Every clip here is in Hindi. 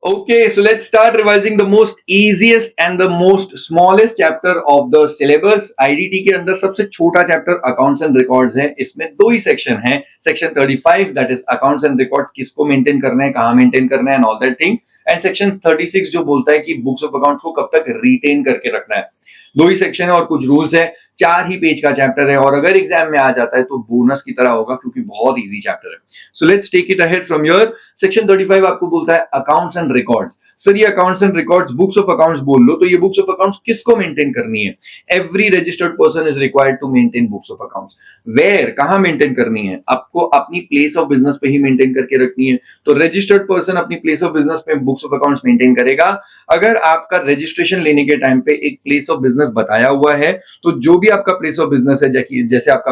Okay, so let's start revising the most easiest and the most smallest chapter of the syllabus. IDT के अंदर सबसे छोटा चैप्टर अकाउंट्स एंड रिकॉर्ड्स है. इसमें दो ही सेक्शन है. Section 35 that is accounts and records, किसको मेंटेन करना है, कहां मेंटेन करना है and all that thing. And section 36 जो बोलता है कि बुक्स ऑफ अकाउंट्स को कब तक रिटेन करके रखना है. दो ही सेक्शन है और कुछ रूल्स है. 4 ही पेज का चैप्टर है और अगर एग्जाम में आ जाता है तो बोनस की तरह होगा क्योंकि बहुत इजी चैप्टर है. So let's take it ahead from your. Section 35 आपको बोलता है अकाउंट्स एंड रिकॉर्ड्स. सर ये accounts and records, books of accounts बोल लो, तो ये बुक्स ऑफ अकाउंट्स किसको मेंटेन करनी है? Every registered person is required to maintain books of accounts. Where, कहां मेंटेन करनी है? आपको अपनी प्लेस ऑफ बिजनेस पे ही मेंटेन करके रखनी है. तो रजिस्टर्ड पर्सन अपनी प्लेस ऑफ बिजनेस पे बुक्स ऑफ अकाउंट्स मेंटेन करेगा. अगर आपका रजिस्ट्रेशन लेने के टाइम पे एक प्लेस ऑफ बिजनेस बताया हुआ है तो जो भी आपका प्लेस ऑफ बिजनेस है, जैसे आपका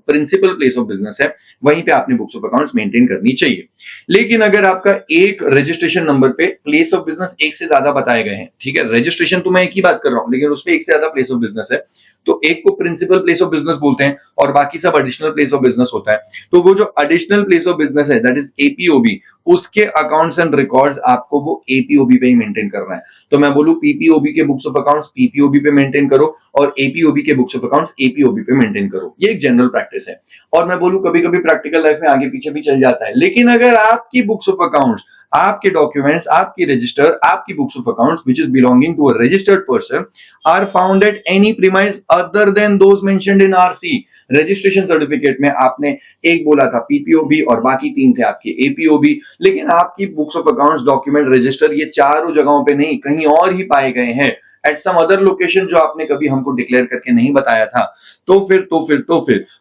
प्रिंसिपल प्लेस ऑफ बिजनेस है, वहीं पे आपने बुक्स ऑफ अकाउंट्स मेंटेन करनी चाहिए. लेकिन अगर आपका एक रजिस्ट्रेशन नंबर पे प्लेस ऑफ बिजनेस एक से ज्यादा बताए गए हैं, ठीक है, रजिस्ट्रेशन तो मैं एक ही बात कर रहा हूं, लेकिन उसमें एक से ज्यादा प्लेस ऑफ बिजनेस है, तो एक को प्रिंसिपल प्लेस ऑफ बिजनेस बोलते हैं और बाकी सब एडिशनल प्लेस ऑफ बिजनेस होता है. तो वो जो एडिशनल प्लेस ऑफ बिजनेस है दैट इज एपीओबी, उसके अकाउंट्स एंड रिकॉर्ड्स आपको वो एपीओबी पे ही मेंटेन करना है. तो मैं बोलूं पीपीओबी के बुक्स ऑफ अकाउंट्स पीपीओबी पे मेंटेन करो और एपीओबी के बुक्स ऑफ अकाउंट्स एपीओबी पे मेंटेन करो. ये एक जनरल प्रैक्टिस है. और मैं बोलूं कभी कभी प्रैक्टिकल लाइफ में आगे पीछे भी चल जाता है, लेकिन अगर आपकी बुक्स ऑफ अकाउंट्स, आपके डॉक्यूमेंट्स, आपकी रजिस्टर, आपकी books of accounts which is belonging to a registered person are found at any premise other than those mentioned in RC. Registration certificate में आपने एक बोला था पीपीओबी और बाकी तीन थे आपके एपीओबी, लेकिन आपकी books of accounts, document, register ये चारों जगहों पे नहीं, कहीं और ही पाए गए हैं एट सम अदर लोकेशन जो आपने कभी हमको डिक्लेयर करके नहीं बताया था. तो फिर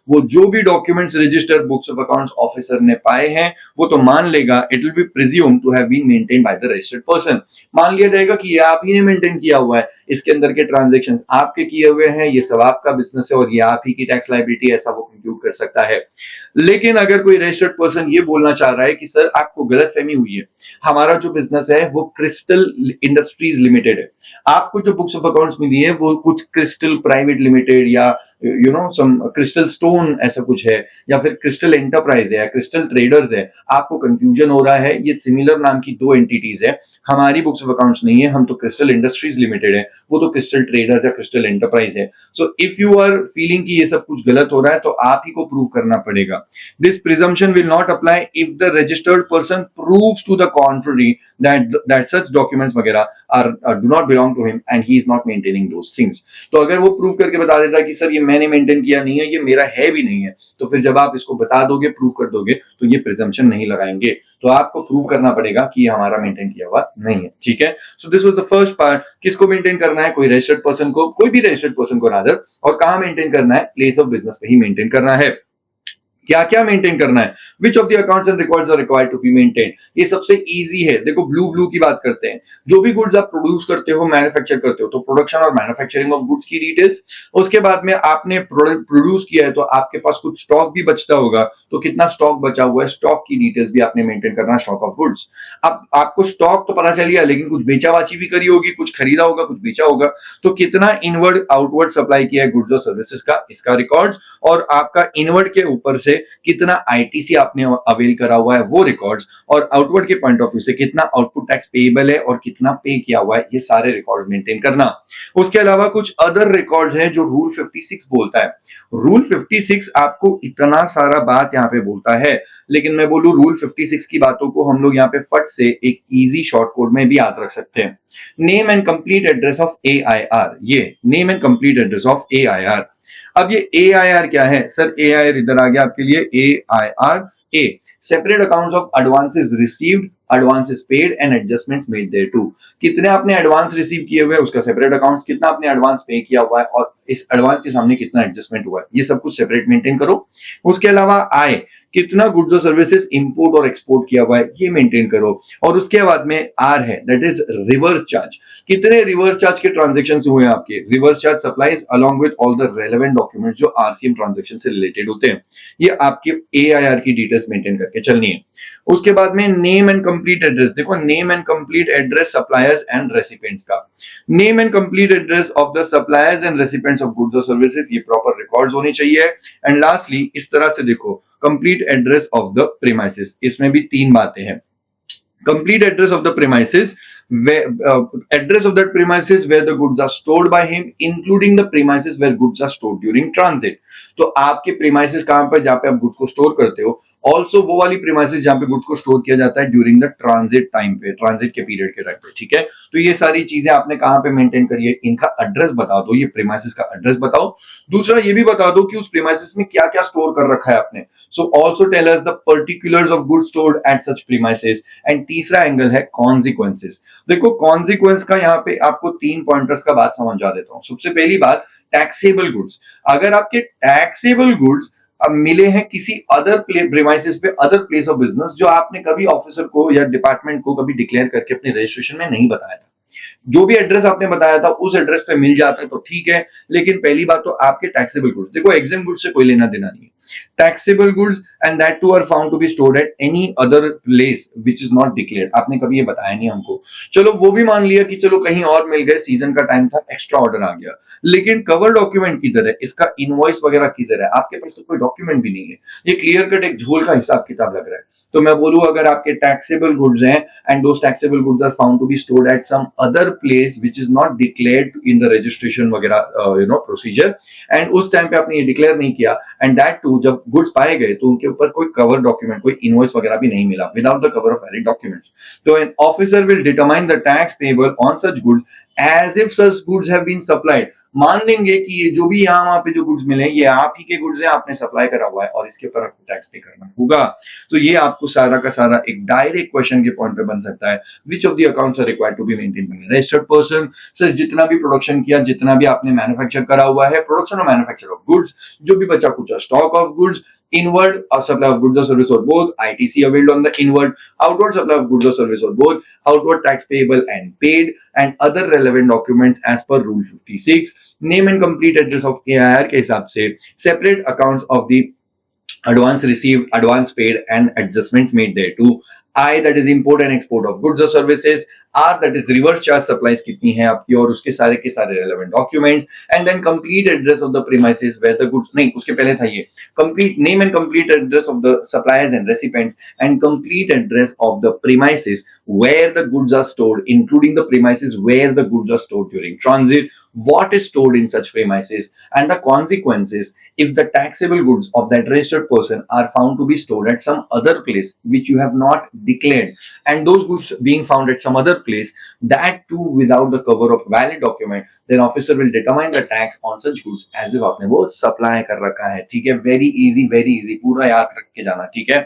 वो जो भी documents, register, books of accounts officer ने पाए हैं वो तो मान लेगा, it will be presumed to have been maintained by the registered person. मान लिया जाएगा कि ये आप ही ने मेंटेन किया हुआ है, इसके अंदर के ट्रांजैक्शंस आपके किए हुए हैं, ये सब आपका बिजनेस है और ये आप ही की टैक्स लायबिलिटी, ऐसा वो कंक्लूड कर सकता है. लेकिन अगर कोई रजिस्टर्ड पर्सन ये बोलना चाह रहा है कि सर आपको गलतफहमी हुई है, हमारा जो बिजनेस है वो क्रिस्टल इंडस्ट्रीज लिमिटेड है, आपको जो बुक्स ऑफ अकाउंट्स मिली है वो कुछ क्रिस्टल प्राइवेट लिमिटेड या you know some crystal stone ऐसा कुछ है, या फिर क्रिस्टल एंटरप्राइज है या क्रिस्टल ट्रेडर्स है, आपको कंफ्यूजन हो रहा है, ये सिमिलर नाम की दो एंटिटीज है, हमारी बुक्स ऑफ अकाउंट्स नहीं है, हम तो क्रिस्टल इंडस्ट्रीज लिमिटेड है, वो तो क्रिस्टल ट्रेडर्स या क्रिस्टल एंटरप्राइज है. So if you are feeling कि ये सब कुछ गलत हो रहा है तो आप ही को प्रूव करना पड़ेगा. This presumption will not apply if the registered person proves to the contrary that such documents वगैरह are do not belong to him and he is not maintaining those things. तो अगर वो प्रूव करके बता देता कि सर ये मैंने मेंटेन किया नहीं है, ये मेरा है भी नहीं है, तो फिर जब आप इसको बता दोगे, प्रूव कर दोगे, तो ये प्रिजम्पशन नहीं लगाएंगे. तो आपको प्रूव करना पड़ेगा कि ये हमारा मेंटेन किया हुआ नहीं है. ठीक है. So this was the first part. किसको मेंटेन करना है? कोई रजिस्टर्ड पर्सन को, कोई भी रजिस्टर्ड पर्सन को रादर. और कहां मेंटेन करना है? प्लेस ऑफ बिजनेस पे ही मेंटेन करना है. क्या क्या मेंटेन करना है? Which of the accounts and records are required to be maintain. ये सबसे इजी है. देखो ब्लू की बात करते हैं. जो भी गुड्स आप प्रोड्यूस करते हो, मैन्युफैक्चर करते हो, तो प्रोडक्शन और मैन्युफैक्चरिंग ऑफ गुड्स की डिटेल्स. उसके बाद में आपने प्रोडक्ट प्रोड्यूस किया है तो आपके पास कुछ स्टॉक भी बचता होगा, तो कितना स्टॉक बचा हुआ है, स्टॉक की डिटेल्स भी आपने मेंटेन करना है, स्टॉक ऑफ गुड्स. अब आपको स्टॉक तो पता चल गया, लेकिन कुछ बेचाबाची भी करी होगी, कुछ खरीदा होगा, कुछ बेचा होगा, तो कितना इनवर्ड आउटवर्ड सप्लाई किया है गुड्स और सर्विसेज का, इसका रिकॉर्ड्स. और आपका इनवर्ड के ऊपर से कितना आईटीसी आपने अवेल करा हुआ है वो रिकॉर्ड्स, और आउटवर्ड के पॉइंट ऑफ व्यू से कितना आउटपुट टैक्स पेएबल है और कितना पे किया हुआ है, ये सारे रिकॉर्ड्स मेंटेन करना. उसके अलावा कुछ अदर रिकॉर्ड्स हैं जो रूल 56 बोलता है. रूल 56 आपको इतना सारा बात यहां पे बोलता है, लेकिन मैं बोलूं रूल 56 की बातों को हम लोग यहां पे फट से एक इजी शॉर्ट कोड में भी याद रख सकते हैं. Name and complete address of AIR. ये name and complete address of AIR. अब ये एआईआर क्या है? सर एआईआर इधर आ गया आपके लिए. AIR a separate accounts of advances received, advances paid and adjustments made thereto. कितने आपने एडवांस रिसीव किए हुए हैं उसका सेपरेट अकाउंट्स, कितना आपने एडवांस पे किया हुआ है और इस एडवांस के सामने कितना एडजस्टमेंट हुआ है, ये सब कुछ सेपरेट मेंटेन करो. उसके अलावा आय, कितना गुड्स और सर्विसेज इंपोर्ट और एक्सपोर्ट किया हुआ है, ये मेंटेन करो. और उसके बाद में आर है, दैट इज रिवर्स चार्ज. कितने रिवर्स चार्ज के ट्रांजैक्शंस हुए हैं आपके. Reverse charge supplies along with all the relevant documents जो आरसीएम ट्रांजैक्शन से रिलेटेड होते हैं, ये आपके एआईआर की डिटेल्स मेंटेन करके चलनी है. उसके बाद में नेम एंड कंप्लीट एड्रेस. देखो name and complete address suppliers and recipients का. Name and complete address of the suppliers and recipients of goods और सर्विसेज, ये प्रॉपर रिकॉर्ड्स होने चाहिए. एंड लास्टली इस तरह से देखो, complete address of the premises. इसमें भी तीन बातें हैं. complete address of the premises, where address of that premises where the goods are stored by him, including the premises where goods are stored during transit. तो आपके premises कहां पर, जहां पे आप goods को store करते हो, also वो वाली premises जहां पे goods को store किया जाता है during the transit time पे, transit के period के टाइम पे, ठीक है। तो ये सारी चीजें आपने कहां पे maintain करी है, इनका address बता दो, ये premises का address बताओ। दूसरा ये भी बता दो कि उस premises में क्या क्या store कर रखा है आपने। So also tell us the particulars of goods stored at such premises। And तीसरा एंगल है कॉन्सिक्वेंसेस। देखो कॉन्सिक्वेंस का यहाँ पे आपको 3 पॉइंटर्स का बात समझा देता हूं। सबसे पहली बात, टैक्सेबल गुड्स। अगर आपके टैक्सेबल गुड्स अब मिले हैं किसी अदर प्रीमाइसेस पे, अदर प्लेस ऑफ बिजनेस, जो आपने कभी ऑफिसर को या डिपार्टमेंट को कभी डिक्लेयर करके अपने रजिस्ट्रेशन में नहीं बताया था, जो भी एड्रेस आपने बताया था उस एड्रेस पे मिल जाता है तो ठीक है। लेकिन पहली बात तो आपके टैक्सेबल गुड्स, देखो एग्जाम गुड्स से कोई लेना देना नहीं है। Taxable goods and that too are found to be stored at any other place which is not declared, आपने कभी ये बताया नहीं हमको। चलो वो भी मान लिया कि चलो कहीं और मिल गए, सीजन का टाइम था, एक्स्ट्रा ऑर्डर आ गया, लेकिन कवर डॉक्यूमेंट किधर है, इसका इनवॉइस वगैरह किधर है? आपके पास तो कोई डॉक्यूमेंट भी नहीं है, ये क्लियर कट एक झोल का हिसाब किताब लग रहा है। तो मैं बोलूं अगर आपके टैक्सेबल गुड्स हैं and those taxable goods are found to be stored at some other place which is not declared in the registration वगैरह प्रोसीजर, एंड उस टाइम पे आपने ये डिक्लेयर नहीं किया, एंड दैट टू जब गुड्स पाए गए तो उनके ऊपर कोई कवर डॉक्यूमेंट, कोई इनवॉइस वगैरह भी नहीं मिला, without the cover of valid documents. तो an officer will determine the tax payable on such goods as if such goods have been supplied. मान लेंगे कि ये जो भी यहाँ वहां पे जो गुड्स मिले ये आप ही के गुड्स हैं, आपने सप्लाई करा हुआ है और इसके ऊपर आपको टैक्स पे करना होगा। तो ये आपको सारा का सारा एक डायरेक्ट क्वेश्चन के पॉइंट पे बन सकता है, which of the accounts are required to be maintained by registered person. Sir जितना भी प्रोडक्शन किया, जितना भी आपने मैन्युफैक्चर करा हुआ है, प्रोडक्शन और मैन्युफैक्चर ऑफ गुड्स, जो भी बचा कुछ stock of goods, inward supply of goods और सर्विस और both, ITC availed on the inward, outward supply of goods और सर्विस और both, outward tax payable and paid, and other relevant documents as per rule 56, name and complete address of AIR के हिसाब से, separate accounts of the advance received, advance paid and adjustments made thereto, I that is import and export of goods or services, R that is reverse charge supplies कितनी है आपकी, और उसके सारे के सारे relevant documents, and then complete address of the premises where the goods, नहीं उसके पहले था ये complete name and complete address of the suppliers and recipients, and complete address of the premises where the goods are stored, including the premises where the goods are stored during transit, what is stored in such premises, and the consequences if the taxable goods of that registered person are found to be stored at some other place which you have not declared, and those goods being found at some other place, that too without the cover of valid document, then officer will determine the tax on such goods as if आपने वो supply कर रखा है। ठीक है, very easy, पूरा याद रख के जाना। ठीक है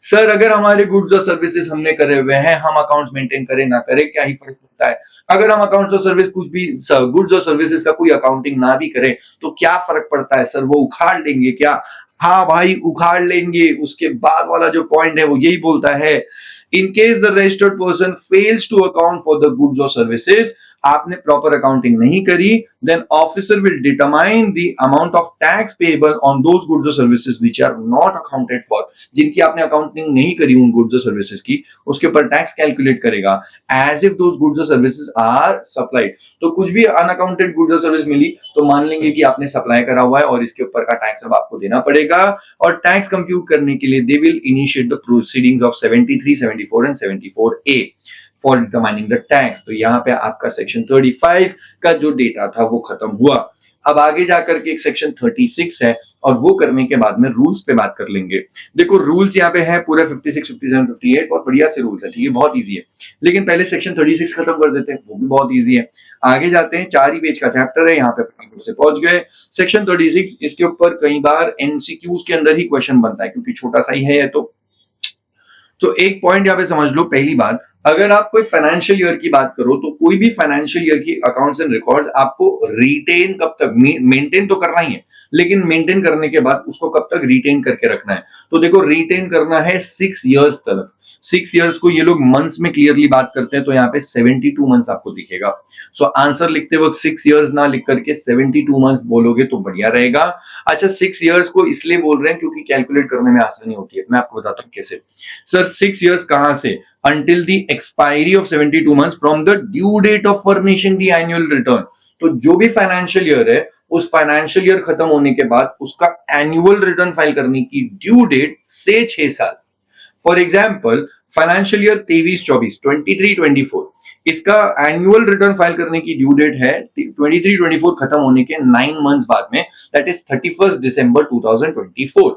सर, अगर हमारे गुड्स और सर्विसेज हमने करे हुए हैं, हम अकाउंट्स मेंटेन करें ना करें क्या ही फर्क पड़ता है? अगर हम अकाउंट्स और सर्विस कुछ भी गुड्स और सर्विसेज का कोई अकाउंटिंग ना भी करें तो क्या फर्क पड़ता है? सर वो उखाड़ लेंगे क्या? हाँ भाई उखाड़ लेंगे। उसके बाद वाला जो पॉइंट है वो यही बोलता है, in case the registered person fails to account for the goods और सर्विसेज, आपने प्रॉपर अकाउंटिंग नहीं करी, then officer will determine the amount of tax payable on those goods और services which are not accounted for, जिनकी आपने अकाउंटिंग नहीं करी उन गुड्स और सर्विसेज की, उसके ऊपर टैक्स कैलकुलेट करेगा एज इफ दोज गुड्स और सर्विसेज आर सप्लाइड। तो कुछ भी अनअकाउंटेड गुड्स और सर्विस मिली तो मान लेंगे कि आपने सप्लाई करा हुआ है और इसके ऊपर का टैक्स अब आपको देना पड़ेगा, और टैक्स कंप्यूट करने के लिए they will initiate the proceedings of 73, 74 and 74A for determining the tax. तो यहाँ पे आपका सेक्शन 35 का जो डेटा था वो खत्म हुआ। अब आगे जाकर के एक सेक्शन 36 है और वो करने के बाद में रूल्स पे बात कर लेंगे। देखो रूल्स यहाँ पे है पूरे 56, 57, 58 बहुत बढ़िया से रूल्स है, ठीक है, बहुत इजी है। लेकिन पहले सेक्शन 36 खत्म कर देते हैं, वो भी बहुत इजी है। आगे जाते हैं, 4 ही पेज का चैप्टर है, यहाँ पे फटाफट से पहुंच गए। सेक्शन 36 इसके ऊपर कई बार एमसीक्यूज के अंदर ही क्वेश्चन बनता है क्योंकि छोटा सा ही है। तो एक पॉइंट यहाँ पे समझ लो, पहली बात, अगर आप कोई फाइनेंशियल ईयर की बात करो तो कोई भी फाइनेंशियल ईयर की अकाउंट्स एंड रिकॉर्ड्स आपको रिटेन कब तक, मेंटेन तो करना ही है, लेकिन मेंटेन करने के बाद उसको कब तक रिटेन करके रखना है? तो देखो रिटेन करना है 6 इयर्स तक। 6 इयर्स को ये लोग मंथ्स में क्लियरली बात करते हैं, तो यहाँ पे 72 मंथ्स आपको दिखेगा। सो आंसर लिखते वक्त 6 इयर्स ना लिख करके 72 मंथ्स बोलोगे तो बढ़िया रहेगा। अच्छा 6 इयर्स को इसलिए बोल रहे हैं क्योंकि कैलकुलेट करने में आसानी होती है, मैं आपको बताता हूँ कैसे। सर 6 इयर्स कहां से? until the expiry of 72 months from the due date of furnishing the annual return। तो जो भी फाइनेंशियल ईयर है उस फाइनेंशियल ईयर खत्म होने के बाद उसका एनुअल रिटर्न फाइल करने की ड्यू डेट से 6 साल। फॉर एग्जाम्पल फाइनेंशियल ईयर 23-24, 23-24 इसका एनुअल रिटर्न फाइल करने की ड्यू डेट है 23-24 खत्म होने के 9 मंथ्स बाद में, दैट इज 31 दिसंबर 2024।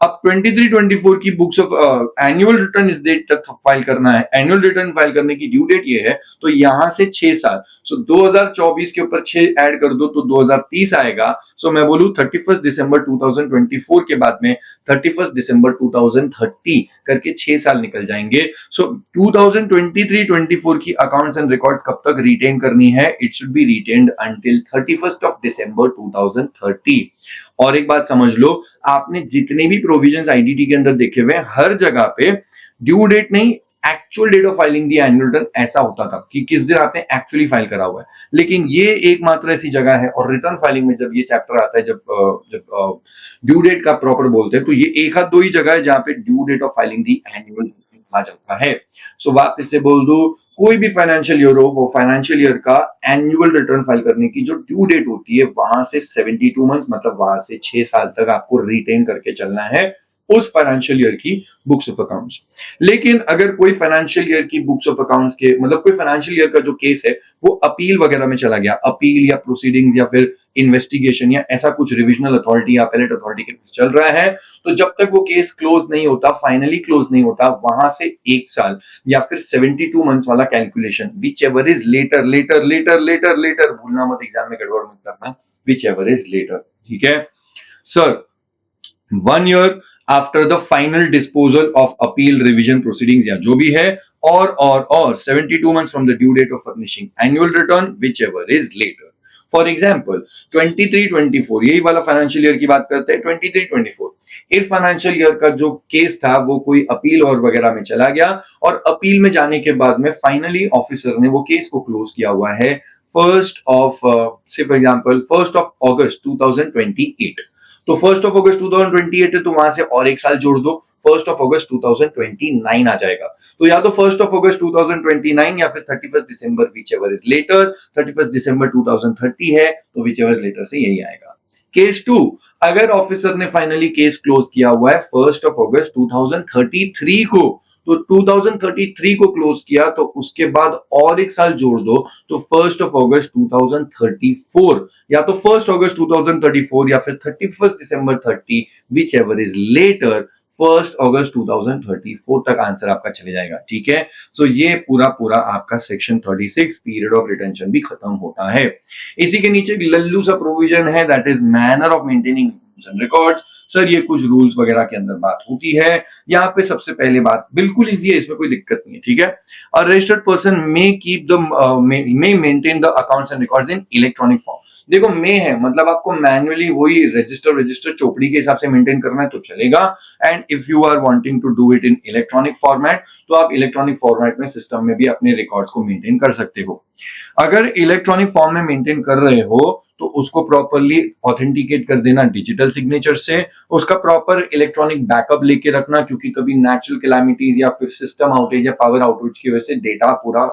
अब 23-24 की बुक्स ऑफ एनुअल रिटर्न इस डेट तक फाइल करना है। एनुअल रिटर्न फाइल करने की ड्यू डेट ये है, तो यहां से 6 साल, सो 2024 के ऊपर 6 ऐड कर दो तो 2030 आएगा। सो मैं बोलूं 31 दिसंबर 2024 के बाद में 31 दिसंबर 2030 करके 6 साल निकल जाएंगे। सो 2023-24 की अकाउंट्स एंड रिकॉर्ड्स कब तक रिटेन करनी है? It should be retained until 31st of December 2030। और एक बात समझ लो, आपने जितने भी प्रोविजंस आईडीटी के अंदर देखे हुए हर जगह पे ड्यू डेट नहीं, actual date of filing the annual return ऐसा होता था कि किस दिन आपने एक्चुअली फाइल करा हुआ है। लेकिन ये एकमात्र ऐसी जगह है, और रिटर्न फाइलिंग में जब ये चैप्टर आता है, जब ड्यू डेट का प्रॉपर बोलते हैं, तो ये एक हाथ दो ही जगह है जहां पे due date of filing the annual आ जाता है। सो वापस से बोल दो, कोई भी फाइनेंशियल ईयर हो, वो फाइनेंशियल ईयर का एनुअल रिटर्न फाइल करने की जो ड्यू डेट होती है वहां से 72 मंथ्स, मतलब वहां से 6 साल तक आपको रिटेन करके चलना है उस फाइनेंशियल ईयर की बुक्स ऑफ अकाउंट्स। लेकिन अगर कोई फाइनेंशियल ईयर की बुक्स ऑफ अकाउंट्स के मतलब कोई फाइनेंशियल ईयर का जो केस है वो अपील वगैरह में चला गया, अपील या प्रोसीडिंग्स या फिर इन्वेस्टिगेशन या ऐसा कुछ रिविजनल अथॉरिटी या अपीलेट अथॉरिटी के पास चल रहा है, तो जब तक वो केस क्लोज नहीं होता, फाइनली क्लोज नहीं होता, वहां से 1 साल या फिर 72 मंथ्स वाला calculation, whichever is later later later later later, भूलना मत, एग्जाम में गड़बड़ मत करना, विच एवर इज लेटर। ठीक है sir, 1 year after the final disposal of appeal revision proceedings या जो भी है, और 72 months from the due date of furnishing annual return whichever is later। For example 23-24 यही वाला फाइनेंशियल ईयर की बात करते हैं। 23-24 इस फाइनेंशियल ईयर का जो केस था वो कोई अपील और वगैरह में चला गया, और अपील में जाने के बाद में फाइनली ऑफिसर ने वो केस को क्लोज किया हुआ है 1st of say for example 1st of August 2028। तो 1st of August 2028 है, तो वहां से और 1 साल जोड़ दो, 1st of August 2029 आ जाएगा। तो या तो 1st of August 2029 या फिर 31st December whichever is later, 31st December 2030 है तो whichever is later से यही आएगा। केस 2, अगर ऑफिसर ने फाइनली केस क्लोज किया हुआ है 1st of August 2033 को, तो 2033 को क्लोज किया तो उसके बाद और 1 साल जोड़ दो, तो 1st of August 2034, या तो 1st August 2034 या फिर 31st December 30 whichever is later 1st August 2034 तक आंसर आपका चले जाएगा। ठीक है, सो ये पूरा पूरा आपका सेक्शन 36 पीरियड ऑफ रिटेंशन भी खत्म होता है। इसी के नीचे एक लल्लू सा प्रोविजन है, that is manner of maintaining records. Sir ये कुछ रूल्स वगैरह के अंदर बात होती है। यहाँ पे सबसे पहले बात बिल्कुल इजी है, इसमें कोई दिक्कत नहीं है। ठीक है, अ registered person may keep the may maintain the accounts and records in electronic form. देखो मे है मतलब आपको मैन्युअली वही रजिस्टर चौपड़ी के हिसाब से मेंटेन करना है तो चलेगा, and if you are wanting to do it in electronic format तो आप इलेक्ट्रॉनिक फॉर्मेट में सिस्टम में भी अपने रिकॉर्ड्स को मेंटेन कर सकते हो। अगर इलेक्ट्रॉनिक फॉर्म में मेंटेन कर रहे हो तो उसको प्रॉपरली ऑथेंटिकेट कर देना डिजिटल सिग्नेचर से, उसका प्रॉपर इलेक्ट्रॉनिक बैकअप लेके रखना, क्योंकि कभी नेचुरल कैलामिटीज या फिर सिस्टम आउटेज या पावर आउटेज की वजह से डेटा पूरा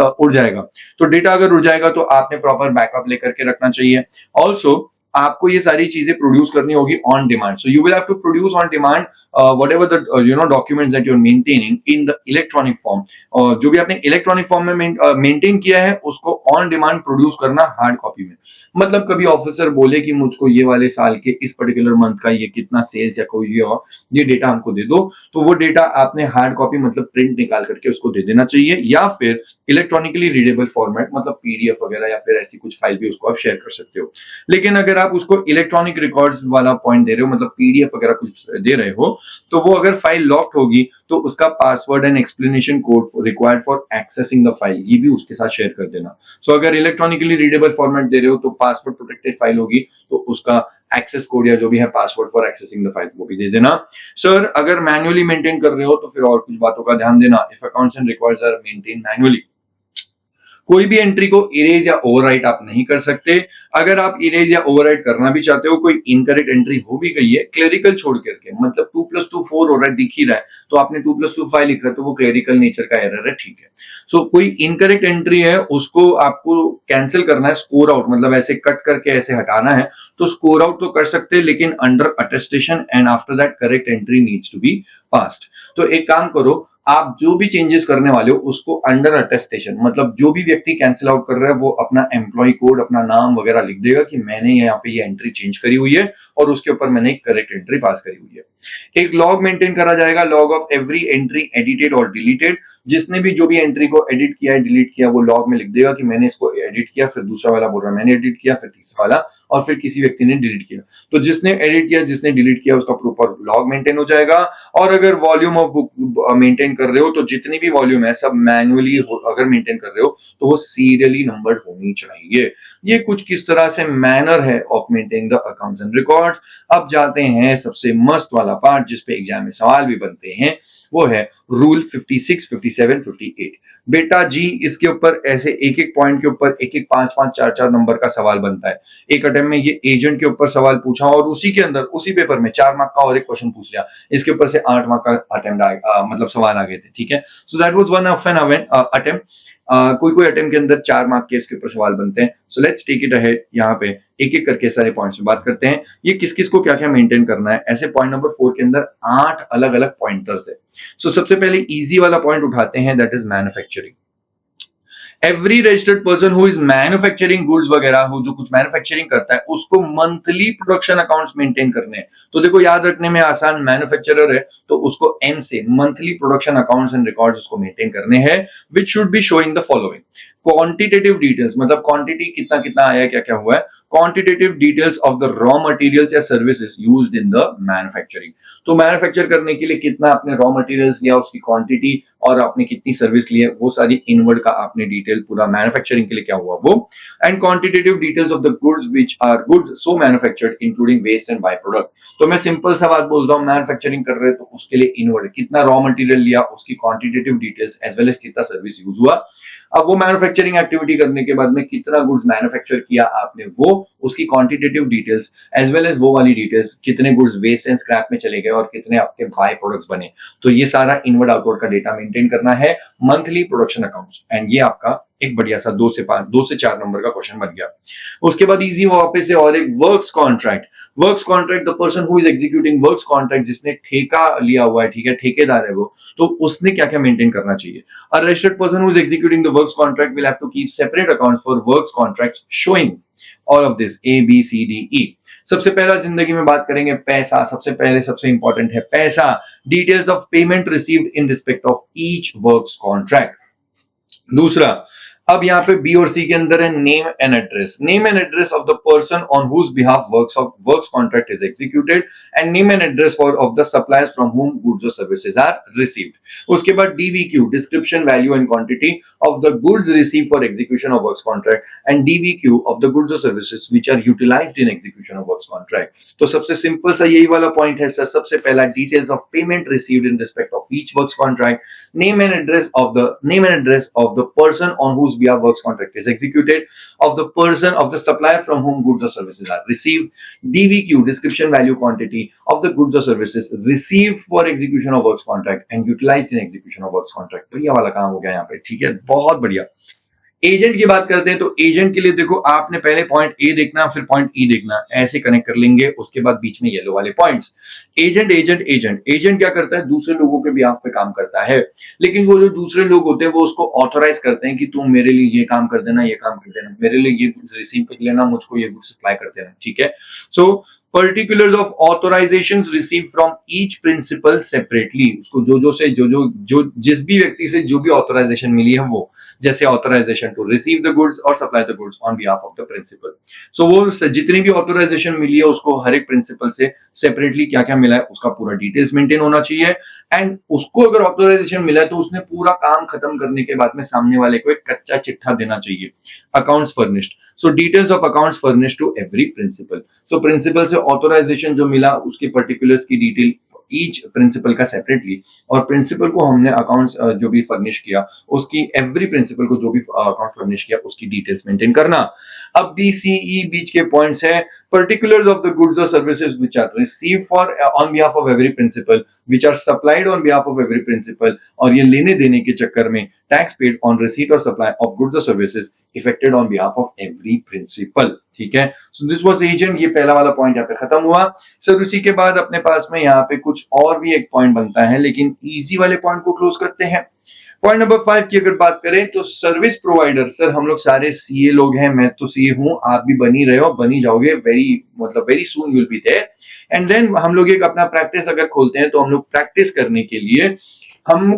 उड़ जाएगा। तो डेटा अगर उड़ जाएगा तो आपने प्रॉपर बैकअप लेकर के रखना चाहिए। ऑल्सो आपको ये सारी चीजें प्रोड्यूस करनी होगी on demand, so you will have to produce on demand whatever the documents that you are maintaining in the electronic form. जो भी आपने इलेक्ट्रॉनिक फॉर्म में मेंटेन किया है उसको ऑन डिमांड प्रोड्यूस करना हार्ड कॉपी में। मतलब कभी ऑफिसर बोले कि मुझको ये वाले साल के इस पर्टिकुलर मंथ का ये कितना सेल्स या कोई ये डेटा हमको दे दो, तो वो डेटा आपने हार्ड कॉपी मतलब प्रिंट निकाल करके उसको दे देना चाहिए, या फिर इलेक्ट्रॉनिकली रीडेबल फॉर्मेट मतलब पीडीएफ वगैरह या फिर ऐसी कुछ फाइल भी उसको आप शेयर कर सकते हो। लेकिन अगर आप उसको इलेक्ट्रॉनिक रिकॉर्ड्स वाला पॉइंट दे रहे हो, मतलब पीडीएफ वगैरह कुछ दे रहे हो, तो वो अगर फाइल लॉक्ड होगी तो उसका password and explanation code required for accessing the file ये भी उसके साथ शेयर कर देना। सो अगर इलेक्ट्रॉनिकली रीडेबल फॉर्मेट दे रहे हो तो पासवर्ड प्रोटेक्टेड फाइल होगी तो उसका एक्सेस कोड या जो भी है password for accessing the file वो भी दे देना। सर अगर मैन्युअली मेंटेन कर रहे हो तो फिर और कुछ बातों का ध्यान देना। If accounts and records are maintain manually, कोई भी एंट्री को इरेज या ओवरराइट आप नहीं कर सकते। अगर आप इरेज या ओवरराइट करना भी चाहते हो, कोई इनकरेक्ट एंट्री हो भी गई है क्लेरिकल छोड़ करके, मतलब 2+2 4 हो रहा है दिख ही रहा है, तो आपने 2+2 5 लिखा तो वो क्लेरिकल नेचर का एरर है, ठीक है। सो कोई इनकरेक्ट एंट्री है उसको आपको कैंसिल करना है, स्कोर आउट मतलब ऐसे कट करके ऐसे हटाना है तो स्कोर आउट तो कर सकते हैं, लेकिन under attestation and after that correct entry needs to be passed. तो एक काम करो, आप जो भी चेंजेस करने वाले हो उसको अंडर अटेस्टेशन, मतलब जो भी व्यक्ति कैंसिल आउट कर रहा है वो अपना एम्प्लॉय कोड, अपना नाम वगैरह लिख देगा कि मैंने यहाँ पे ये एंट्री चेंज करी हुई है और उसके ऊपर मैंने एक करेक्ट एंट्री पास करी हुई है। एक लॉग मेंटेन करा जाएगा, log of every entry edited और डिलीटेड। जिसने भी जो भी एंट्री को एडिट किया है, डिलीट किया, वो लॉग में लिख देगा कि मैंने इसको एडिट किया, फिर दूसरा वाला बोल रहा है मैंने एडिट किया, फिर तीसरा वाला, और फिर किसी व्यक्ति ने डिलीट किया। तो जिसने एडिट किया, जिसने डिलीट किया, उसका प्रॉपर लॉग मेंटेन हो जाएगा। और अगर वॉल्यूम ऑफ बुक मेंटेन कर रहे हो तो जितनी भी वॉल्यूम है सब मैन्युअली अगर मेंटेन कर रहे हो तो वो सीरियली नंबर्ड होनी चाहिए। ये कुछ किस तरह से मैनर है of maintaining the accounts and records. अब जाते हैं सबसे मस्त वाला पार्ट जिस पे एग्जाम में सवाल भी बनते हैं, वो है रूल 56, 57, 58। बेटा जी इसके ऊपर ऐसे एक एक पॉइंट के ऊपर एक एक 5-5, 4-4 नंबर का सवाल बनता है। एक अटेम्प्ट में ये एजेंट के ऊपर सवाल पूछा और उसी के अंदर उसी पेपर में 4 मार्क का और एक क्वेश्चन पूछ लिया, इसके ऊपर से 8 मार्क का अटेम्प्ट मतलब सवाल आ गए थे। ठीक है, so that was one of an attempt. कोई अटेम्प्ट के अंदर 4 मार्क के इसके ऊपर सवाल बनते हैं। So let's take it ahead. यहाँ पे एक एक करके सारे पॉइंट्स पे बात करते हैं, ये किस किस को क्या क्या मेंटेन करना है। ऐसे पॉइंट नंबर 4 के अंदर 8 अलग अलग पॉइंटर्स है। सो सबसे पहले इजी वाला पॉइंट उठाते हैं, that is manufacturing. Every registered person who is manufacturing goods वगैरह, हो जो कुछ मैन्युफैक्चरिंग करता है, उसको मंथली प्रोडक्शन अकाउंट्स मेंटेन करने हैं। तो देखो याद रखने में आसान, मैन्युफैक्चरर है तो उसको एम से monthly production accounts and records उसको मेंटेन करने हैं, which should be showing the following. Quantitative details, मतलब क्वांटिटी कितना कितना आया, क्या क्या हुआ है। Quantitative details of the raw materials या services used in the manufacturing. तो मैन्युफैक्चर करने के लिए कितना आपने रॉ मटेरियल्स लिया, उसकी क्वांटिटी, और आपने कितनी सर्विस ली है, वो सारी इनवर्ड का आपने डिटेल पूरा मैन्युफैक्चरिंग के लिए क्या हुआ वो। And quantitative details of the goods which are goods so manufactured including waste and by product. तो मैं सिंपल सा बात बोलता हूं, मैन्युफैक्चरिंग कर रहे हैं तो उसके लिए इनवर्ड कितना रॉ मटेरियल लिया, उसकी quantitative details as well as कितना सर्विस यूज हुआ। अब वो मैन्युफैक्चरिंग एक्टिविटी करने के बाद में कितना गुड्स मैन्युफैक्चर किया आपने, वो उसकी quantitative details as well as वो वाली डिटेल्स, कितने गुड्स वेस्ट एंड स्क्रैप में चले गए और कितने आपके बाय प्रोडक्ट्स बने। तो ये सारा इनवर्ड आउटवर्ड का डेटा मेंटेन करना है मंथली प्रोडक्शन अकाउंट्स। एंड ये आपका एक बढ़िया सा 2 से 4 नंबर का क्वेश्चन बन गया। उसके बाद इजी वापस से और एक works contract. Works contract, the person who is executing works contract, जिसने ठेका लिया हुआ है, ठीक है, ठेकेदार है वो, तो उसने क्या क्या मेंटेन करना चाहिए। A registered person who is executing the works contract will have to keep separate accounts for works contracts showing all of this A, B, C, D, E. सबसे पहला जिंदगी में बात करेंगे पैसा। सबसे पहले सबसे इंपॉर्टेंट है पैसा। Details of payment received in respect of each works contract. दूसरा, अब यहाँ पे बी और सी के अंदर है name and address. Name and address of the person on whose behalf works contract is executed and name and address of the suppliers from whom goods और सर्विसेज आर रिसीव्ड। उसके बाद DVQ, description, value and quantity of the goods receive for execution of works contract and DVQ of the goods और services which are utilized in execution of works contract. तो सबसे सिंपल सा यही वाला पॉइंट है सर। सबसे पहला details of payment received in respect of each works contract, name and address of the person on whose behalf works contract is executed, of the person of the supplier from whom goods or services are received, DVQ, description, value, quantity of the goods or services received for execution of works contract and utilized in execution of works contract। तो ये वाला काम हो गया यहाँ पे, ठीक है, बहुत बढ़िया। एजेंट की बात करते हैं तो एजेंट के लिए देखो, आपने पहले पॉइंट ए देखना, फिर पॉइंट ई देखना, ऐसे कनेक्ट कर लेंगे। उसके बाद बीच में येलो वाले points. Agent agent agent agent क्या करता है, दूसरे लोगों के बिहाफ पे काम करता है, लेकिन वो जो दूसरे लोग होते हैं वो उसको ऑथोराइज करते हैं कि तुम मेरे लिए ये काम कर देना, ये काम कर देना, मेरे लिए ये गुड्स रिसीव कर लेना, मुझको ये गुड्स सप्लाई कर देना, ठीक है। सो particulars of authorizations received from each principal separately। उसको जो जिस भी व्यक्ति से जो भी ऑथराइजेशन मिली है वो, जैसे authorization to receive the goods और supply the goods on behalf of the principal. So वो जितनी भी ऑथराइजेशन मिली है उसको हर एक प्रिंसिपल से सेपरेटली क्या क्या मिला है उसका पूरा डिटेल्स मेंटेन होना चाहिए। एंड उसको अगर ऑथराइजेशन मिला है तो उसने पूरा काम खत्म करने के बाद में सामने वाले को एक कच्चा चिट्ठा देना चाहिए, accounts furnished. So details of accounts furnished to every principal. So principal से ऑथराइजेशन जो मिला उसके पर्टिकुलर्स की डिटेल ईच प्रिंसिपल का सेपरेटली, और प्रिंसिपल को हमने अकाउंट्स जो भी फर्निश किया उसकी, एवरी प्रिंसिपल को जो भी अकाउंट फर्निश किया उसकी डिटेल्स मेंटेन करना। अब बी सी ई बीच के पॉइंट्स है। particulars of the goods or services which are received for on behalf of every principal, which are supplied on behalf of every principal, और ये लेने देने के चक्कर में tax paid on receipt or supply of goods or services effected on behalf of every principal. ठीक है, so this was agent, ये पहला वाला पॉइंट यहाँ पे खत्म हुआ सर। उसी के बाद अपने पास में यहाँ पे कुछ और भी एक पॉइंट बनता है, लेकिन इजी वाले पॉइंट को क्लोज करते हैं। पॉइंट नंबर 5 की अगर बात करें तो सर्विस प्रोवाइडर, सर हम लोग सारे सीए लोग हैं, मैं तो सीए हूं, आप भी बनी रहे हो, बनी जाओगे, very soon will be there. And then हम लोग एक अपना प्रैक्टिस अगर खोलते हैं तो हम लोग प्रैक्टिस करने के लिए हम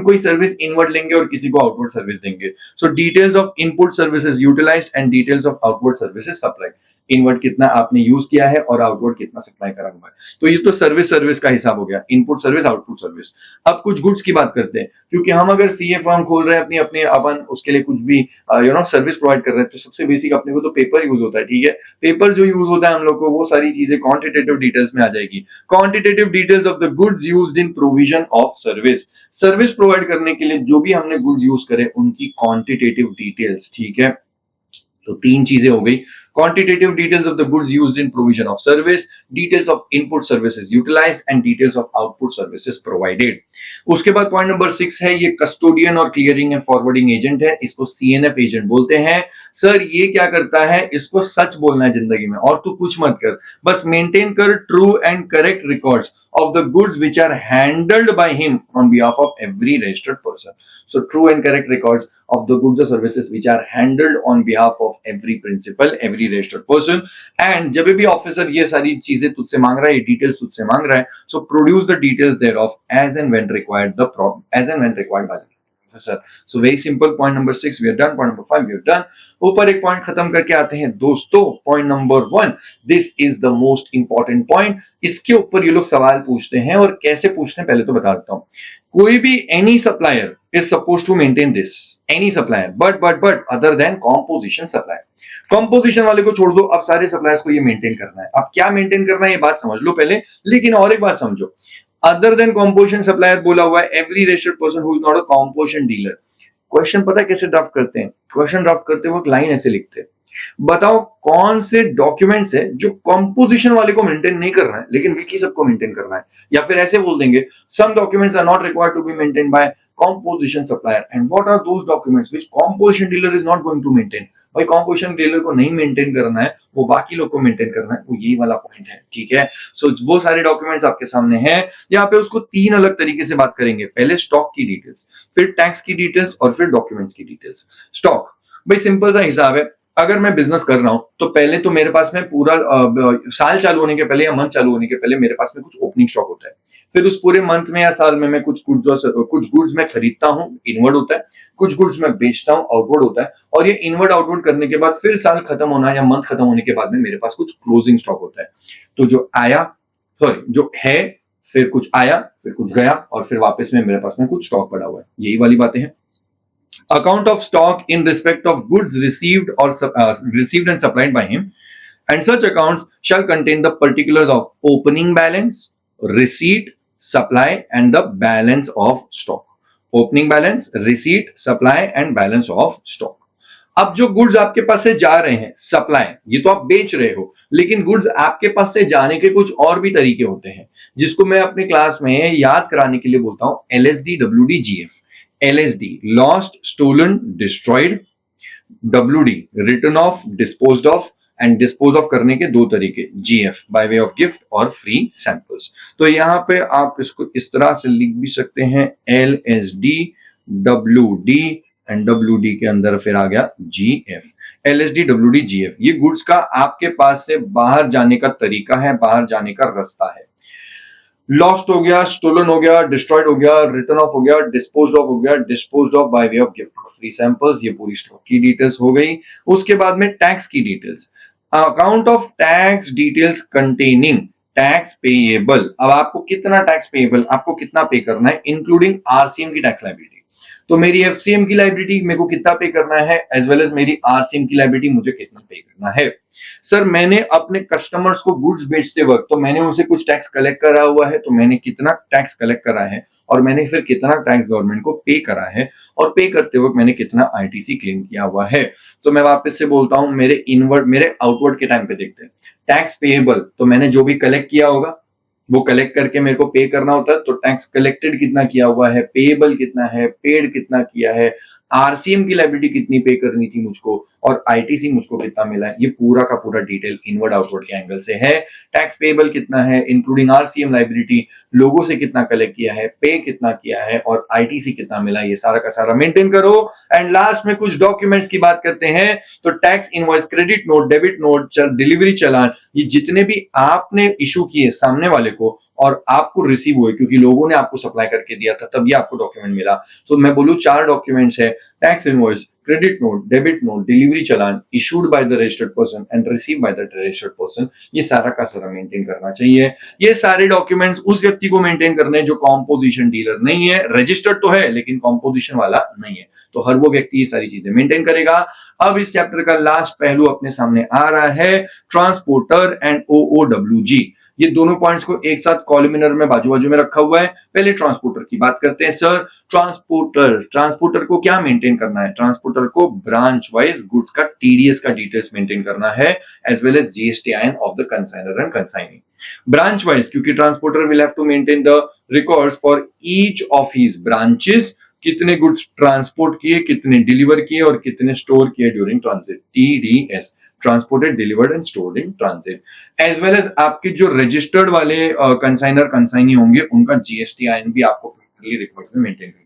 कोई सर्विस इनवर्ड लेंगे और किसी को आउटवर्ड सर्विस देंगे। So details of input services utilised and details of outward services supplied, inward कितना आपने यूज किया है और आउटवर्ड कितना सप्लाई करा हुआ है। तो ये तो सर्विस का हिसाब हो गया, इनपुट सर्विस आउटपुट सर्विस। अब कुछ गुड्स की बात करते हैं, क्योंकि हम अगर सीए फर्म खोल रहे हैं अपने अपन उसके लिए कुछ भी सर्विस प्रोवाइड कर रहे हैं, तो सबसे बेसिक अपने को तो पेपर यूज होता है। ठीक है, पेपर जो यूज होता है हम लोग को, वो सारी चीजें क्वांटिटेटिव डिटेल्स में आ जाएगी। Quantitative details of the goods used in provision of service provide करने के लिए जो भी हमने गुड्स यूज करे उनकी क्वांटिटेटिव डिटेल्स। ठीक है, तो तीन चीजें हो गई, quantitative details of the goods used in provision of service, details of input services utilized and details of output services provided। उसके बाद पॉइंट नंबर 6 है, ये कस्टोडियन और क्लियरिंग एंड फॉरवर्डिंग एजेंट है, इसको सीएनएफ एजेंट बोलते हैं। सर ये क्या करता है, इसको सच बोलना है जिंदगी में और तू कुछ मत कर, बस मेंटेन कर true and correct records of the goods which are handled by him on behalf of every registered person. So true and correct records of the goods or services which are handled on behalf of every principal, every registered person। and जब भी ऑफिसर ये सारी चीजें तुझसे मांग रहा है, ये डिटेल्स तुझसे मांग रहा है, so produce the details thereof as and when required by the officer। so very simple, point number 6 we are done, point number 5 we are done। ऊपर एक पॉइंट खत्म करके आते हैं दोस्तों, point number 1, this is the most important point। इसके ऊपर ये लोग सवाल पूछते हैं, और कैसे पूछते हैं पहले तो बता देता हूं। कोई भी any supplier is supposed to maintain this, any supplier, but other than composition supplier। composition वाले को छोड़ दो, अब सारे सप्लायर्स को ये मेंटेन करना है। अब क्या मेंटेन करना है ये बात समझ लो पहले, लेकिन और एक बात समझो, अदर देन कॉम्पोजिशन सप्लायर बोला हुआ है, every registered person who is not a composition dealer. Question पता है कैसे ड्राफ्ट करते हैं, क्वेश्चन ड्राफ्ट करते वक्त लाइन ऐसे लिखते हैं, बताओ कौन से डॉक्यूमेंट्स है जो कंपोजिशन वाले को मेंटेन नहीं कर रहा है लेकिन बाकी सबको मेंटेन करना है। या फिर ऐसे बोल देंगे, some documents are not required to be maintain by composition supplier and what are those documents which composition dealer is not going to maintain. भाई कंपोजिशन डीलर को नहीं मेंटेन करना है, वो बाकी लोग को मेंटेन करना है, वो यही वाला पॉइंट है। ठीक है, सो वो सारे डॉक्यूमेंट्स आपके सामने हैं। यहाँ पे उसको तीन अलग तरीके से बात करेंगे, पहले स्टॉक की डिटेल्स, फिर टैक्स की डिटेल्स और फिर डॉक्यूमेंट्स की डिटेल्स। स्टॉक, भाई सिंपल सा हिसाब है, अगर मैं बिजनेस कर रहा हूं तो पहले तो मेरे पास में पूरा साल चालू होने के पहले या मंथ चालू होने के पहले मेरे पास में कुछ ओपनिंग स्टॉक होता है। फिर उस पूरे मंथ में या साल में मैं कुछ गुड्स मैं खरीदता हूं, इनवर्ड होता है, कुछ गुड्स मैं बेचता हूं, आउटवर्ड होता है। और ये इनवर्ड आउटवर्ड करने के बाद फिर साल खत्म होना या मंथ खत्म होने के बाद में मेरे पास कुछ क्लोजिंग स्टॉक होता है। तो जो है, फिर कुछ आया, फिर कुछ गया, और फिर वापस में मेरे पास में कुछ स्टॉक पड़ा हुआ है, यही वाली बातें हैं। Account of stock in respect of goods received and supplied by him, and such accounts shall contain the particulars of opening balance, receipt, supply and the balance of stock। opening balance, receipt, supply and balance of stock। अब जो गुड्स आपके पास से जा रहे हैं, सप्लाई, ये तो आप बेच रहे हो, लेकिन गुड्स आपके पास से जाने के कुछ और भी तरीके होते हैं, जिसको मैं अपनी क्लास में याद कराने के लिए बोलता हूं LSD, WD, GF। LSD lost, stolen, destroyed, WD written off, disposed of, and dispose of करने के दो तरीके, GF by way of gift और फ्री सैंपल्स। तो यहां पे आप इसको इस तरह से लिख भी सकते हैं, LSD, WD एंड WD के अंदर फिर आ गया GF। LSD, WD, GF ये गुड्स का आपके पास से बाहर जाने का तरीका है, बाहर जाने का रास्ता है। लॉस्ट हो गया, स्टोलन हो गया, डिस्ट्रॉयड हो गया, रिटर्न ऑफ हो गया, डिस्पोज्ड ऑफ हो गया, disposed of by way of gift और फ्री सैंपल्स, ये पूरी स्टॉक की डिटेल्स हो गई। उसके बाद में टैक्स की details, account of tax details containing tax payable. अब आपको कितना टैक्स पेएबल, आपको कितना पे करना है, इंक्लूडिंग आरसीएम की टैक्स लायबिलिटी। तो मेरी एफसीएम की लायबिलिटी मेरे को कितना पे करना है, एज वेल एज मेरी आरसीएम की लायबिलिटी मुझे कितना पे करना है। सर मैंने अपने कस्टमर्स को गुड्स बेचते वक्त तो मैंने उनसे कुछ टैक्स कलेक्ट करा हुआ है, तो मैंने कितना टैक्स कलेक्ट करा है और मैंने फिर कितना टैक्स गवर्नमेंट को पे करा है और पे करते वक्त मैंने कितना आईटीसी क्लेम किया हुआ है। सो मैं वापस से बोलता हूं, मेरे आउटवर्ड के टाइम पे देखते हैं। टैक्स पेएबल तो मैंने जो भी कलेक्ट किया होगा वो कलेक्ट करके मेरे को पे करना होता है, तो टैक्स कलेक्टेड कितना किया हुआ है, पेएबल कितना है, पेड कितना किया है, आरसीएम की लायबिलिटी कितनी पे करनी थी मुझको और आईटीसी मुझको कितना मिला है, ये पूरा का पूरा डिटेल इनवर्ड आउटवर्ड के एंगल से है। टैक्स पेएबल कितना है इंक्लूडिंग आरसीएम लायबिलिटी, लोगों से कितना कलेक्ट किया है, पे कितना किया है और आईटीसी कितना मिला, ये सारा का सारा मेंटेन करो। एंड लास्ट में कुछ डॉक्यूमेंट्स की बात करते हैं, तो tax invoice, credit note, debit note, delivery challan, ये जितने भी आपने इशू किए सामने वाले को और आपको रिसीव हुए क्योंकि लोगों ने आपको सप्लाई करके दिया था तभी आपको डॉक्यूमेंट मिला। तो मैं बोलूं 4 डॉक्यूमेंट्स है, tax invoice, credit note, debit note, delivery challan, issued by the registered person and receive by the registered person, ये सारा का सारा मेंटेन करना चाहिए। ये सारे डॉक्यूमेंट्स उस व्यक्ति को मेंटेन करने जो कॉम्पोजिशन डीलर नहीं है, रजिस्टर्ड तो है लेकिन कॉम्पोजिशन वाला नहीं है, तो हर वो व्यक्ति ये सारी चीजें मेंटेन करेगा। अब इस चैप्टर का लास्ट पहलू अपने सामने आ रहा है, ट्रांसपोर्टर एंड ओओडब्ल्यूजी। ये दोनों पॉइंट्स को एक साथ कॉलमिनर में बाजू बाजू में रखा हुआ है। पहले ट्रांसपोर्टर की बात करते हैं। सर ट्रांसपोर्टर को क्या मेंटेन करना है? ट्रांसपोर्टर को ब्रांच वाइज गुड्स का टीडीएस का डिटेल्स मेंटेन करना है, as well as GSTIN of the consignor and consignee. Branch wise क्योंकि transporter will have to maintain the records for each of his branches, कितने गुड्स ट्रांसपोर्ट किए, कितने डिलीवर किए और कितने स्टोर किए during transit, TDS, transported, delivered and stored in transit. As well as आपके जो रजिस्टर्ड वाले कंसाइनर कंसाइनी होंगे उनका जीएसटीआईएन भी आपको प्रॉपर्ली रिकॉर्ड्स में मेंटेन करना है।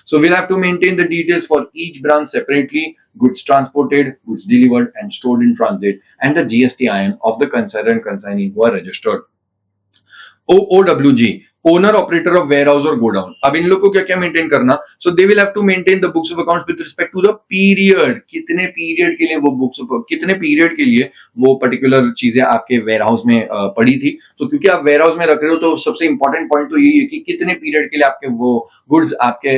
So we'll have to maintain the details for each branch separately, goods transported, goods delivered and stored in transit, and the GSTIN of the consignor and consignee who are registered. OOWG, owner operator of warehouse और गोडाउन। अब इन लोग को क्या क्या मेंटेन करना? So they will have to maintain the books of accounts with respect to the period, कितने पीरियड के लिए वो बुक्स ऑफ, कितने पीरियड के लिए वो पर्टिकुलर चीजें आपके वेयर हाउस में पड़ी थी। तो क्योंकि आप वेयर हाउस में रख रहे हो तो सबसे इंपॉर्टेंट पॉइंट तो यही है कि कितने पीरियड के लिए आपके वो गुड्स आपके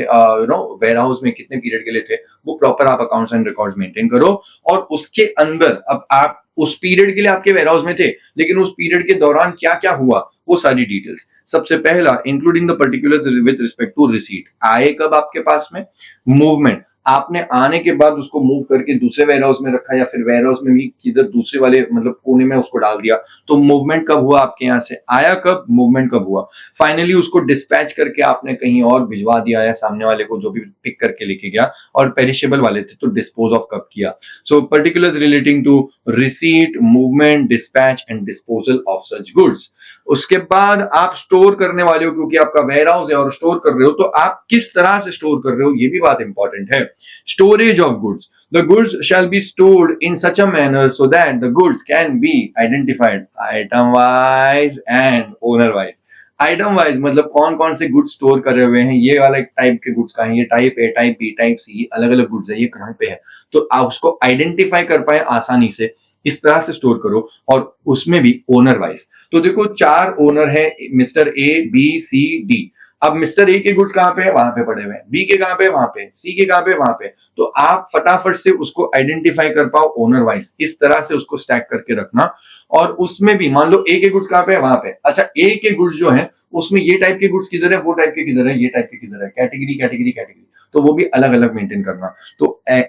वेयर हाउस में कितने पीरियड के लिए थे, वो प्रॉपर आप अकाउंट्स एंड रिकॉर्ड्स मेंटेन करो। और उसके अंदर अब आप उस पीरियड के लिए आपके वेयर हाउस में थे लेकिन उस पीरियड के दौरान क्या क्या हुआ वो सारी डिटेल्स। सबसे पहला including the particulars with respect to receipt, आए कब आपके पास में, मूवमेंट, आपने आने के बाद उसको मूव करके दूसरे वेयर हाउस में रखा या फिर वेयर हाउस में भी किधर दूसरे वाले मतलब कोने में उसको डाल दिया, तो मूवमेंट कब हुआ आपके यहाँ से, आया कब, मूवमेंट कब हुआ। फाइनली उसको डिस्पैच करके आपने कहीं और भिजवा दिया या सामने वाले को जो भी पिक करके लेके गया, और पेरिशेबल वाले थे तो डिस्पोज ऑफ कब किया। So particulars relating to receipt, movement, dispatch and disposal of such goods. उसके बाद आप स्टोर करने वाले हो, क्योंकि आपका वेयर हाउस है और स्टोर कर रहे हो, तो आप किस तरह से स्टोर कर रहे हो ये भी बात इंपॉर्टेंट है। Storage of goods. The goods shall be stored in such a manner so that the goods can be identified item wise and owner wise. Item wise मतलब कौन कौन से गुड्स स्टोर करे हुए हैं, ये वाला टाइप के गुड्स का है, ये type A, type B, type C, अलग अलग गुड्स है, ये कहां पे है, तो आप उसको आइडेंटिफाई कर पाए आसानी से, इस तरह से स्टोर करो। और उसमें भी ओनर वाइज, तो देखो 4 ओनर है, mister A, B, C, D. अब मिस्टर ए के गुड्स कहां पे है, वहां पे पड़े हुए हैं, बी के कहां पे, वहां पे, सी के कहां पे, वहां पे, तो आप फटाफट से उसको आइडेंटिफाई कर पाओ ओनर वाइज, इस तरह से उसको स्टैक करके रखना। और उसमें भी मान लो ए के गुड्स कहां पे है, वहां पे, अच्छा ए के गुड्स जो है उसमें ये टाइप के गुड्स किधर है, वो टाइप के किधर है, ये टाइप के किधर है, कैटेगरी कैटेगरी कैटेगरी, तो वो भी अलग अलग मेंटेन करना। तो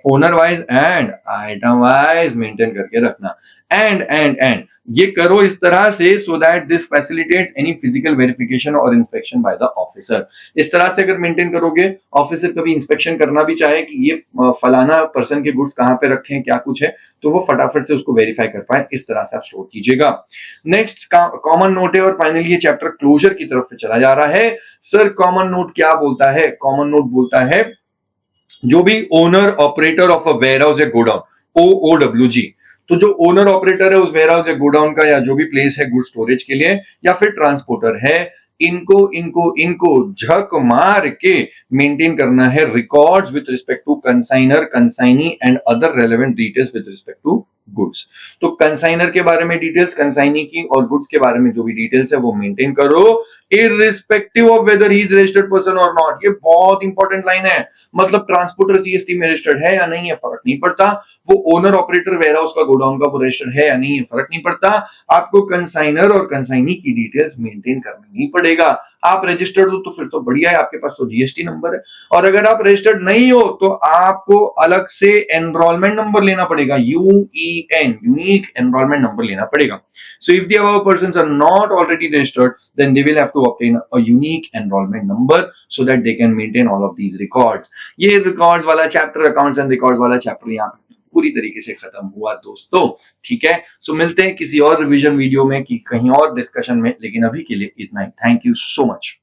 owner wise and item wise maintain करके रखना। एंड ये करो इस तरह से so that this facilitates any physical verification और इंस्पेक्शन बाय द ऑफिसर। इस तरह से अगर मेंटेन करोगे, ऑफिसर कभी इंस्पेक्शन करना भी चाहे कि ये फलाना पर्सन के गुड्स कहां पे रखे हैं, क्या कुछ है, तो वो फटाफट से उसको वेरीफाई कर पाए, इस तरह से आप स्टोर कीजिएगा। नेक्स्ट कॉमन नोट है और फाइनली ये चैप्टर क्लोजर की तरफ से चला जा रहा है। सर कॉमन नोट क्या बोलता है? कॉमन नोट बोलता है जो भी owner operator of a warehouse या गोडाउन, ओओडब्ल्यूजी, तो जो ओनर ऑपरेटर है उस वेयर हाउस या गोडाउन का या जो भी प्लेस है गुड स्टोरेज के लिए, या फिर ट्रांसपोर्टर है, इनको इनको इनको झक मार के मेंटेन करना है records with respect to consignor, consignee and other relevant details with respect to goods. तो कंसाइनर के बारे में डिटेल्स, कंसाइनी की और गुड्स के बारे में जो भी डिटेल्स है वो मेंटेन करो, irrespective of weather he is registered person और नॉट। ये बहुत इंपॉर्टेंट लाइन है। मतलब ट्रांसपोर्टर जीएसटी में रजिस्टर्ड है या नहीं है फर्क नहीं पड़ता, वो ओनर ऑपरेटर वेयरहाउस का गोडाउन का वो रजिस्टर्ड है या नहीं है फर्क नहीं पड़ता, आपको कंसाइनर और कंसाइनी की डिटेल्स मेंटेन करना ही पड़ेगा। आप रजिस्टर्ड हो तो फिर तो बढ़िया है, आपके पास तो जीएसटी नंबर है। और अगर आप रजिस्टर्ड नहीं हो तो आपको अलग से एनरोलमेंट नंबर लेना पड़ेगा, यूईएन, यूनिक एनरोलमेंट नंबर लेना पड़ेगा। So if the above persons are not already registered then they will have to obtain a unique enrolment number so that they can maintain all of these records. ये रिकॉर्ड्स वाला चैप्टर, अकाउंट्स एंड रिकॉर्ड्स वाला चैप्टर यहाँ पे पूरी तरीके से खत्म हुआ दोस्तों। ठीक है, सो मिलते हैं किसी और रिवीजन वीडियो में कि कहीं और डिस्कशन में, लेकिन अभी के लिए इतना ही। Thank you so much.